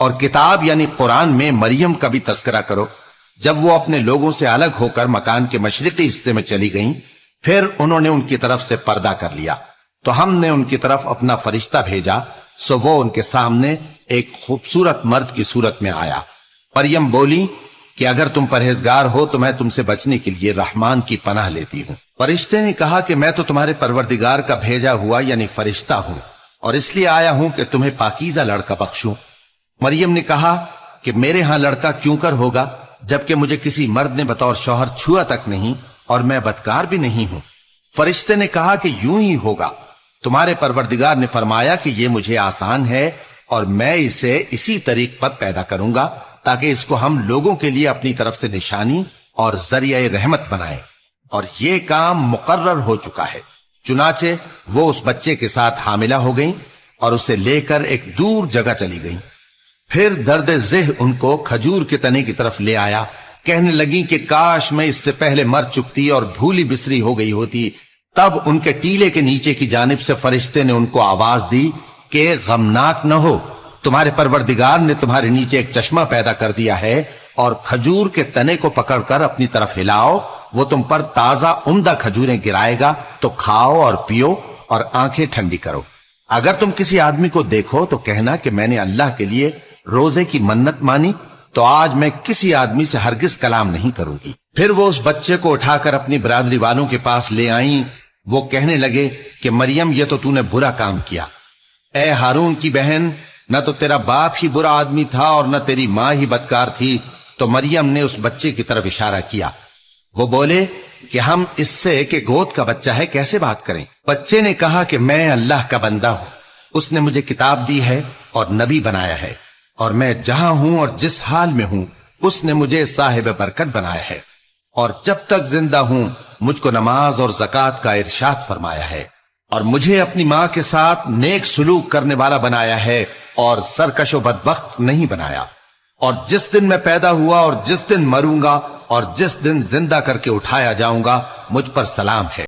اور کتاب یعنی قرآن میں مریم کا بھی تذکرہ کرو، جب وہ اپنے لوگوں سے الگ ہو کر مکان کے مشرقی حصے میں چلی گئیں، پھر انہوں نے ان کی طرف سے پردہ کر لیا، تو ہم نے ان کی طرف اپنا فرشتہ بھیجا، سو وہ ان کے سامنے ایک خوبصورت مرد کی صورت میں آیا۔ مریم بولی کہ اگر تم پرہیزگار ہو تو میں تم سے بچنے کے لیے رحمان کی پناہ لیتی ہوں۔ فرشتے نے کہا کہ میں تو تمہارے پروردگار کا بھیجا ہوا یعنی فرشتہ ہوں، اور اس لیے آیا ہوں کہ تمہیں پاکیزہ لڑکا بخشوں۔ مریم نے کہا کہ میرے ہاں لڑکا کیوں کر ہوگا، جبکہ مجھے کسی مرد نے بطور شوہر چھوا تک نہیں، اور میں بدکار بھی نہیں ہوں۔ فرشتے نے کہا کہ یوں ہی ہوگا، تمہارے پروردگار نے فرمایا کہ یہ مجھے آسان ہے، اور میں اسے اسی طریق پر پیدا کروں گا تاکہ اس کو ہم لوگوں کے لیے اپنی طرف سے نشانی اور ذریعہ رحمت بنائیں، اور یہ کام مقرر ہو چکا ہے۔ چنانچہ وہ اس بچے کے ساتھ حاملہ ہو گئیں اور اسے لے کر ایک دور جگہ چلی گئیں۔ پھر درد ذہ ان کو کھجور کے تنے کی طرف لے آیا، کہنے لگی کہ کاش میں اس سے پہلے مر چکتی اور بھولی بسری ہو گئی ہوتی۔ تب ان کے ٹیلے کے نیچے کی جانب سے فرشتے نے ان کو آواز دی کہ غمناک نہ ہو، تمہارے پروردگار نے تمہارے نیچے ایک چشمہ پیدا کر دیا ہے، اور کھجور کے تنے کو پکڑ کر اپنی طرف ہلاؤ، وہ تم پر تازہ عمدہ کھجوریں گرائے گا، تو کھاؤ اور پیو اور آنکھیں ٹھنڈی کرو۔ اگر تم کسی آدمی کو دیکھو تو کہنا کہ میں نے اللہ کے لیے روزے کی منت مانی، تو آج میں کسی آدمی سے ہرگز کلام نہیں کروں گی۔ پھر وہ اس بچے کو اٹھا کر اپنی برادری والوں کے پاس لے آئیں۔ وہ کہنے لگے کہ مریم یہ تو نے برا کام کیا، اے ہارون کی بہن، نہ تو تیرا باپ ہی برا آدمی تھا اور نہ تیری ماں ہی بدکار تھی۔ تو مریم نے اس بچے کی طرف اشارہ کیا۔ وہ بولے کہ ہم اس سے کہ گود کا بچہ ہے کیسے بات کریں؟ بچے نے کہا کہ میں اللہ کا بندہ ہوں، اس نے مجھے کتاب دی ہے اور نبی بنایا ہے، اور میں جہاں ہوں اور جس حال میں ہوں اس نے مجھے صاحب برکت بنایا ہے، اور جب تک زندہ ہوں مجھ کو نماز اور زکوٰۃ کا ارشاد فرمایا ہے، اور مجھے اپنی ماں کے ساتھ نیک سلوک کرنے والا بنایا ہے اور سرکش و بدبخت نہیں بنایا، اور جس دن میں پیدا ہوا اور جس دن مروں گا اور جس دن زندہ کر کے اٹھایا جاؤں گا مجھ پر سلام ہے۔